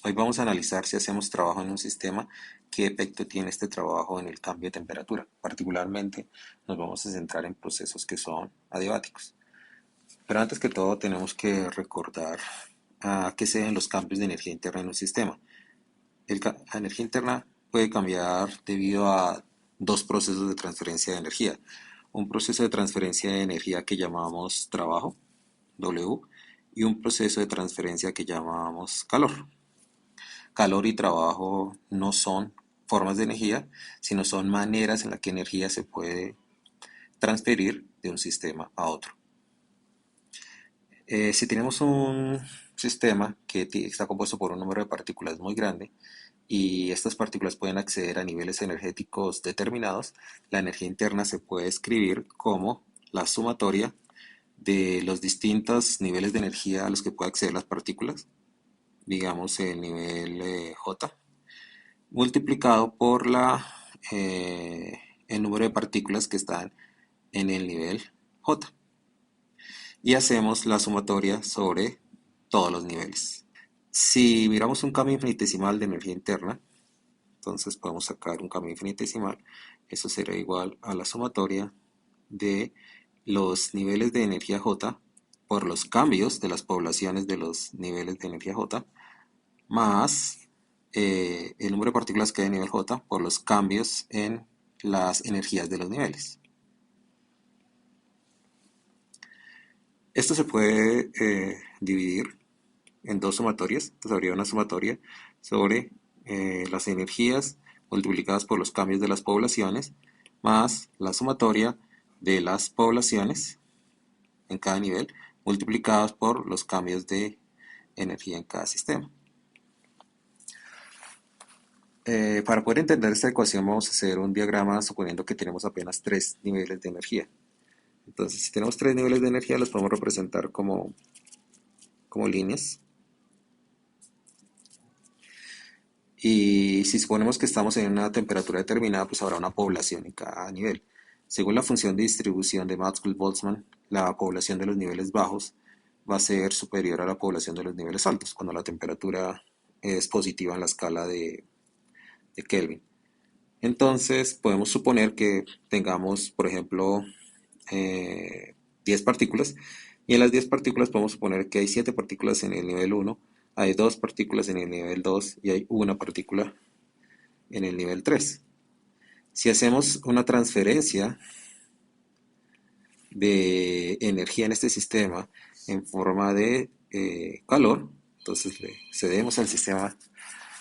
Hoy vamos a analizar si hacemos trabajo en un sistema, qué efecto tiene este trabajo en el cambio de temperatura. Particularmente nos vamos a centrar en procesos que son adiabáticos. Pero antes que todo tenemos que recordar a qué se deben los cambios de energía interna en un sistema. La energía interna puede cambiar debido a dos procesos de transferencia de energía. Un proceso de transferencia de energía que llamamos trabajo, W, y un proceso de transferencia que llamamos calor. Calor y trabajo no son formas de energía, sino son maneras en las que energía se puede transferir de un sistema a otro. Si tenemos un sistema que está compuesto por un número de partículas muy grande y estas partículas pueden acceder a niveles energéticos determinados, la energía interna se puede escribir como la sumatoria de los distintos niveles de energía a los que pueden acceder las partículas, digamos el nivel J, multiplicado por el número de partículas que están en el nivel J. Y hacemos la sumatoria sobre todos los niveles. Si miramos un cambio infinitesimal de energía interna, entonces podemos sacar un cambio infinitesimal. Eso será igual a la sumatoria de los niveles de energía J por los cambios de las poblaciones de los niveles de energía J más el número de partículas que hay a nivel J por los cambios en las energías de los niveles. Esto se puede dividir en dos sumatorias. Entonces habría una sumatoria sobre las energías multiplicadas por los cambios de las poblaciones más la sumatoria de las poblaciones en cada nivel multiplicadas por los cambios de energía en cada sistema. Para poder entender esta ecuación vamos a hacer un diagrama suponiendo que tenemos apenas tres niveles de energía. Entonces, si tenemos tres niveles de energía, los podemos representar como líneas. Y si suponemos que estamos en una temperatura determinada, pues habrá una población en cada nivel. Según la función de distribución de Maxwell-Boltzmann, la población de los niveles bajos va a ser superior a la población de los niveles altos, cuando la temperatura es positiva en la escala de Kelvin. Entonces, podemos suponer que tengamos, por ejemplo, 10 partículas, y en las 10 partículas podemos suponer que hay 7 partículas en el nivel 1, hay 2 partículas en el nivel 2 y hay una partícula en el nivel 3. Si hacemos una transferencia de energía en este sistema en forma de calor, entonces le cedemos al sistema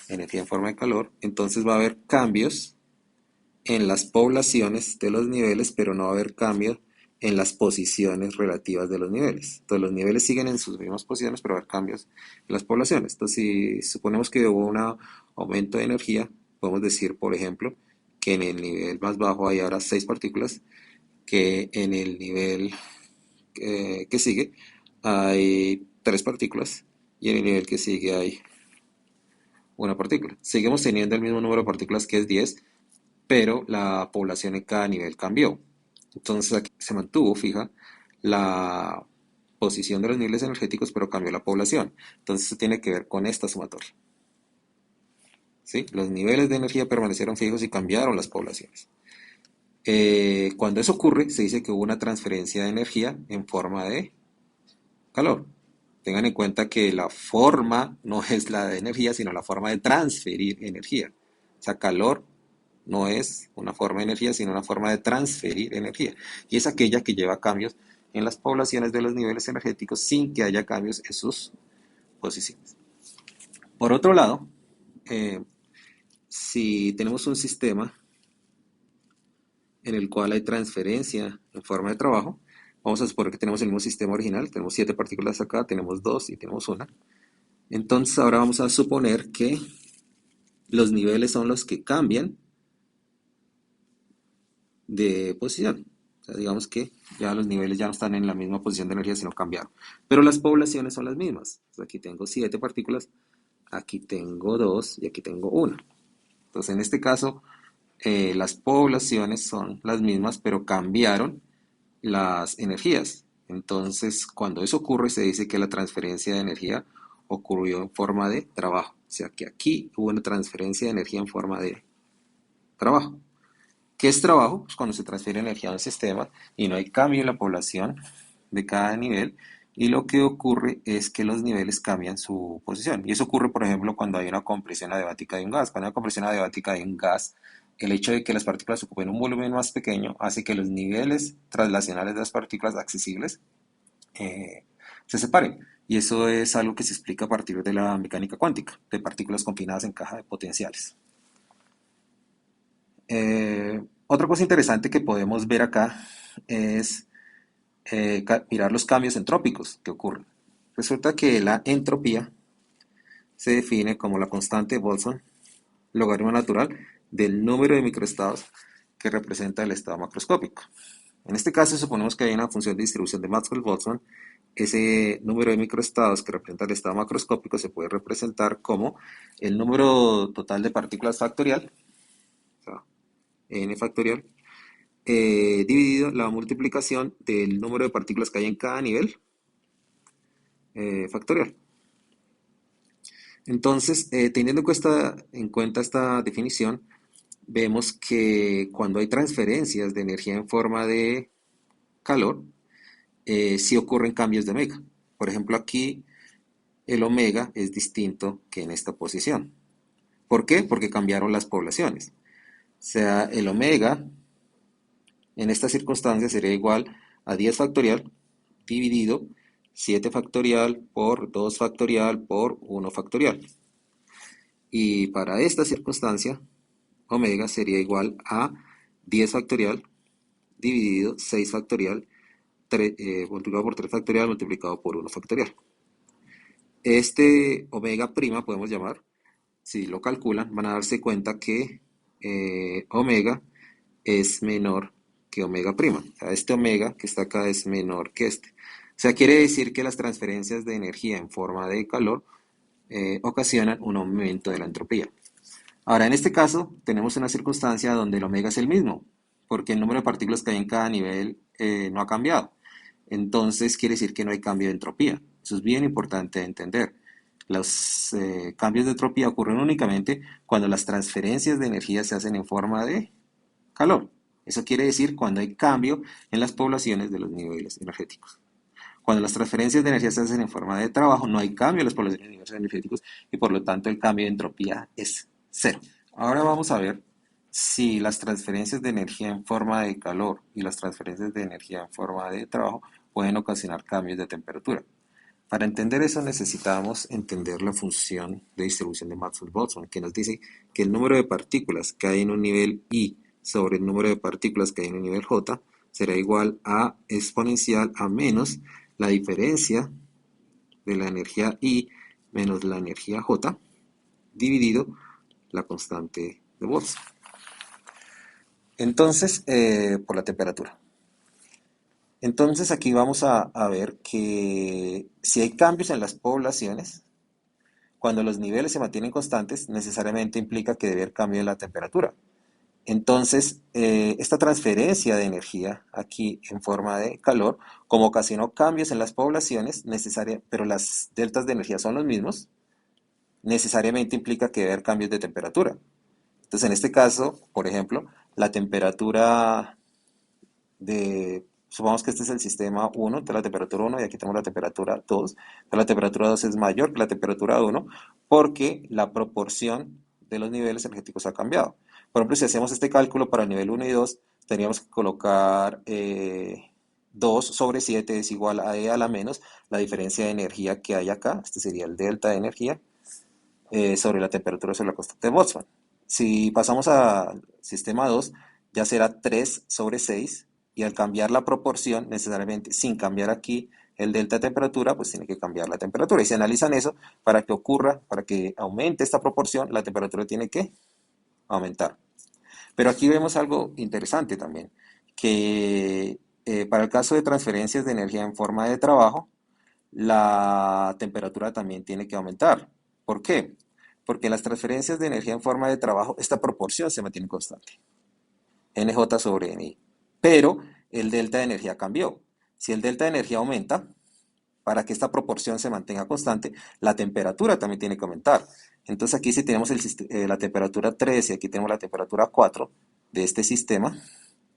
energía en forma de calor, entonces va a haber cambios en las poblaciones de los niveles, pero no va a haber cambio en las posiciones relativas de los niveles. Entonces los niveles siguen en sus mismas posiciones, pero va a haber cambios en las poblaciones. Entonces si suponemos que hubo un aumento de energía, podemos decir, por ejemplo, que en el nivel más bajo hay ahora 6 partículas, que en el nivel que sigue hay 3 partículas y en el nivel que sigue hay una partícula. Seguimos teniendo el mismo número de partículas que es 10, pero la población en cada nivel cambió. Entonces aquí se mantuvo fija la posición de los niveles energéticos, pero cambió la población. Entonces eso tiene que ver con esta sumatoria. ¿Sí? Los niveles de energía permanecieron fijos y cambiaron las poblaciones. Cuando eso ocurre, se dice que hubo una transferencia de energía en forma de calor. Tengan en cuenta que la forma no es la de energía, sino la forma de transferir energía. O sea, calor no es una forma de energía, sino una forma de transferir energía. Y es aquella que lleva cambios en las poblaciones de los niveles energéticos sin que haya cambios en sus posiciones. Por otro lado, eh, si tenemos un sistema en el cual hay transferencia en forma de trabajo, vamos a suponer que tenemos el mismo sistema original, tenemos 7 partículas acá, tenemos 2 y tenemos una. Entonces ahora vamos a suponer que los niveles son los que cambian de posición. O sea, digamos que ya los niveles ya no están en la misma posición de energía, sino cambiaron. Pero las poblaciones son las mismas. Entonces, aquí tengo 7 partículas, aquí tengo 2 y aquí tengo una. Entonces, en este caso, las poblaciones son las mismas, pero cambiaron las energías. Entonces, cuando eso ocurre, se dice que la transferencia de energía ocurrió en forma de trabajo. O sea que aquí hubo una transferencia de energía en forma de trabajo. ¿Qué es trabajo? Pues cuando se transfiere energía a un sistema y no hay cambio en la población de cada nivel, y lo que ocurre es que los niveles cambian su posición. Y eso ocurre, por ejemplo, cuando hay una compresión adiabática de un gas. Cuando hay una compresión adiabática de un gas, el hecho de que las partículas ocupen un volumen más pequeño hace que los niveles translacionales de las partículas accesibles eh, se separen. Y eso es algo que se explica a partir de la mecánica cuántica, de partículas confinadas en caja de potenciales. Otra cosa interesante que podemos ver acá es mirar los cambios entrópicos que ocurren. Resulta que la entropía se define como la constante de Boltzmann, logaritmo natural del número de microestados que representa el estado macroscópico. En este caso, suponemos que hay una función de distribución de Maxwell-Boltzmann. Ese número de microestados que representa el estado macroscópico se puede representar como el número total de partículas factorial, o sea, n factorial, dividido la multiplicación del número de partículas que hay en cada nivel factorial. Entonces, teniendo en cuenta esta definición, vemos que cuando hay transferencias de energía en forma de calor, sí ocurren cambios de omega. Por ejemplo, aquí el omega es distinto que en esta posición. ¿Por qué? Porque cambiaron las poblaciones. O sea, el omega en esta circunstancia sería igual a 10 factorial dividido 7 factorial por 2 factorial por 1 factorial. Y para esta circunstancia, omega sería igual a 10 factorial dividido 6 factorial multiplicado por 3 factorial multiplicado por 1 factorial. Este omega prima podemos llamar, si lo calculan, van a darse cuenta que omega es menor que omega prima. O sea, este omega que está acá es menor que este. O sea, quiere decir que las transferencias de energía en forma de calor ocasionan un aumento de la entropía. Ahora, en este caso, tenemos una circunstancia donde el omega es el mismo, porque el número de partículas que hay en cada nivel no ha cambiado. Entonces, quiere decir que no hay cambio de entropía. Eso es bien importante de entender. Los cambios de entropía ocurren únicamente cuando las transferencias de energía se hacen en forma de calor. Eso quiere decir cuando hay cambio en las poblaciones de los niveles energéticos. Cuando las transferencias de energía se hacen en forma de trabajo, no hay cambio en las poblaciones de niveles energéticos y por lo tanto el cambio de entropía es cero. Ahora vamos a ver si las transferencias de energía en forma de calor y las transferencias de energía en forma de trabajo pueden ocasionar cambios de temperatura. Para entender eso necesitamos entender la función de distribución de Maxwell-Boltzmann, que nos dice que el número de partículas que hay en un nivel I sobre el número de partículas que hay en un nivel J será igual a exponencial a menos la diferencia de la energía I menos la energía J dividido la constante de Boltzmann. Entonces, por la temperatura. Entonces aquí vamos a ver que si hay cambios en las poblaciones, cuando los niveles se mantienen constantes, necesariamente implica que debe haber cambio en la temperatura. Entonces, esta transferencia de energía aquí en forma de calor, como ocasionó cambios en las poblaciones, pero las deltas de energía son los mismos, necesariamente implica que debe haber cambios de temperatura. Entonces, en este caso, por ejemplo, la temperatura supongamos que este es el sistema 1, de la temperatura 1, y aquí tenemos la temperatura 2. La temperatura 2 es mayor que la temperatura 1 porque la proporción de los niveles energéticos ha cambiado. Por ejemplo, si hacemos este cálculo para el nivel 1 y 2, tendríamos que colocar 2 sobre 7 es igual a E a la menos la diferencia de energía que hay acá. Este sería el delta de energía sobre la temperatura sobre la constante de Boltzmann. Si pasamos al sistema 2, ya será 3 sobre 6 y al cambiar la proporción, necesariamente sin cambiar aquí el delta de temperatura, pues tiene que cambiar la temperatura. Y si analizan eso, para que ocurra, para que aumente esta proporción, la temperatura tiene que aumentar. Pero aquí vemos algo interesante también, que para el caso de transferencias de energía en forma de trabajo, la temperatura también tiene que aumentar. ¿Por qué? Porque las transferencias de energía en forma de trabajo, esta proporción se mantiene constante. NJ sobre NI. Pero el delta de energía cambió. Si el delta de energía aumenta, para que esta proporción se mantenga constante, la temperatura también tiene que aumentar. Entonces aquí si tenemos la temperatura 3 y aquí tenemos la temperatura 4 de este sistema,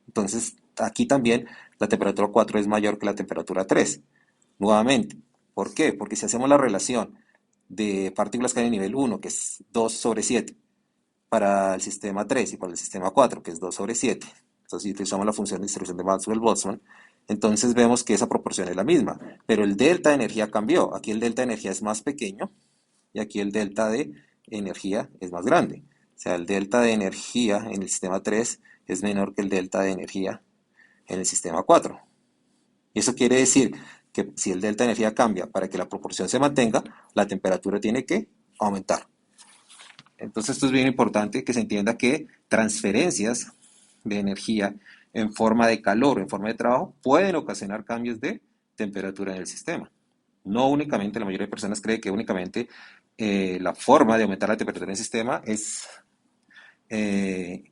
entonces aquí también la temperatura 4 es mayor que la temperatura 3. Nuevamente, ¿por qué? Porque si hacemos la relación de partículas que hay en nivel 1, que es 2 sobre 7, para el sistema 3 y para el sistema 4, que es 2 sobre 7. Entonces, si utilizamos la función de distribución de Maxwell-Boltzmann, entonces vemos que esa proporción es la misma, pero el delta de energía cambió. Aquí el delta de energía es más pequeño y aquí el delta de energía es más grande. O sea, el delta de energía en el sistema 3 es menor que el delta de energía en el sistema 4. Y eso quiere decir que si el delta de energía cambia para que la proporción se mantenga, la temperatura tiene que aumentar. Entonces esto es bien importante que se entienda que transferencias de energía en forma de calor o en forma de trabajo pueden ocasionar cambios de temperatura en el sistema. No únicamente, la mayoría de personas cree que únicamente la forma de aumentar la temperatura en el sistema es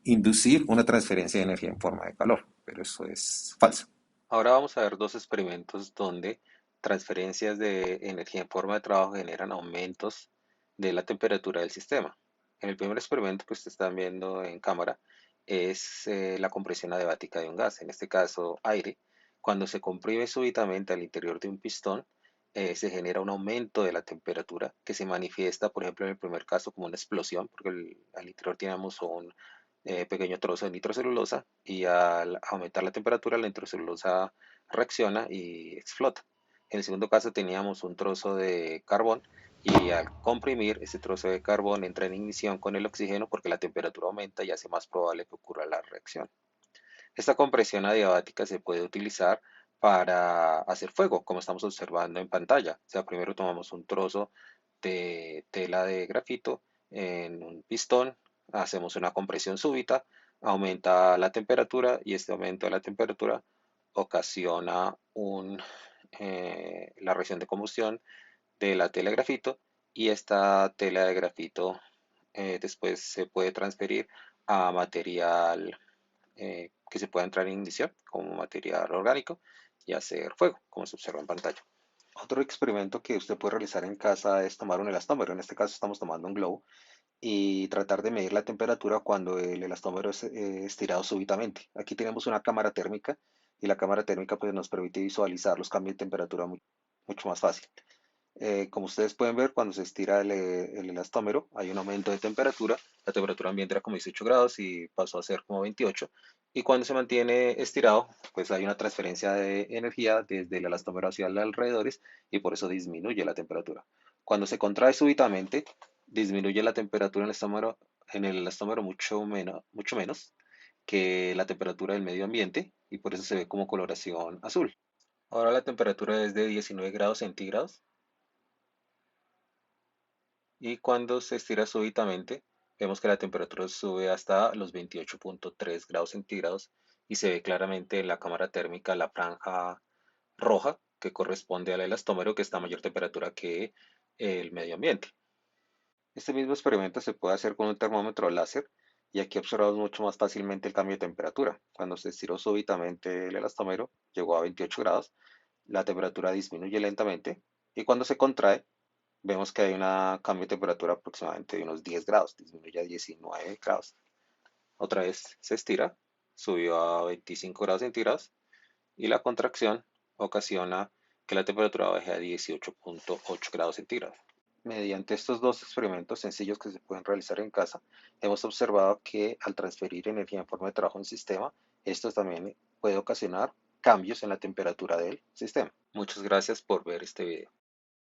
inducir una transferencia de energía en forma de calor, pero eso es falso. Ahora vamos a ver dos experimentos donde transferencias de energía en forma de trabajo generan aumentos de la temperatura del sistema. En el primer experimento que ustedes están viendo en cámara es la compresión adiabática de un gas, en este caso aire. Cuando se comprime súbitamente al interior de un pistón, se genera un aumento de la temperatura que se manifiesta, por ejemplo, en el primer caso como una explosión, porque al interior tenemos un pequeño trozo de nitrocelulosa y al aumentar la temperatura la nitrocelulosa reacciona y explota. En el segundo caso teníamos un trozo de carbón y al comprimir ese trozo de carbón entra en ignición con el oxígeno porque la temperatura aumenta y hace más probable que ocurra la reacción. Esta compresión adiabática se puede utilizar para hacer fuego, como estamos observando en pantalla. O sea, primero tomamos un trozo de tela de grafito en un pistón, hacemos una compresión súbita, aumenta la temperatura y este aumento de la temperatura ocasiona la reacción de combustión de la tela de grafito y esta tela de grafito después se puede transferir a material que se pueda entrar en ignición como material orgánico y hacer fuego, como se observa en pantalla. Otro experimento que usted puede realizar en casa es tomar un elastómero. En este caso estamos tomando un globo y tratar de medir la temperatura cuando el elastómero es estirado súbitamente. Aquí tenemos una cámara térmica y la cámara térmica pues, nos permite visualizar los cambios de temperatura mucho más fácil. Como ustedes pueden ver, cuando se estira el elastómero, hay un aumento de temperatura. La temperatura ambiente era como 18 grados y pasó a ser como 28. Y cuando se mantiene estirado, pues hay una transferencia de energía desde el elastómero hacia los alrededores y por eso disminuye la temperatura. Cuando se contrae súbitamente, disminuye la temperatura en el elastómero mucho menos que la temperatura del medio ambiente y por eso se ve como coloración azul. Ahora la temperatura es de 19 grados centígrados y cuando se estira súbitamente, vemos que la temperatura sube hasta los 28.3 grados centígrados y se ve claramente en la cámara térmica la franja roja que corresponde al elastómero que está a mayor temperatura que el medio ambiente. Este mismo experimento se puede hacer con un termómetro láser y aquí observamos mucho más fácilmente el cambio de temperatura. Cuando se estiró súbitamente el elastómero, llegó a 28 grados, la temperatura disminuye lentamente y cuando se contrae, vemos que hay un cambio de temperatura aproximadamente de unos 10 grados, disminuye a 19 grados. Otra vez se estira, subió a 25 grados centígrados y la contracción ocasiona que la temperatura baje a 18.8 grados centígrados. Mediante estos dos experimentos sencillos que se pueden realizar en casa, hemos observado que al transferir energía en forma de trabajo en sistema, esto también puede ocasionar cambios en la temperatura del sistema. Muchas gracias por ver este video.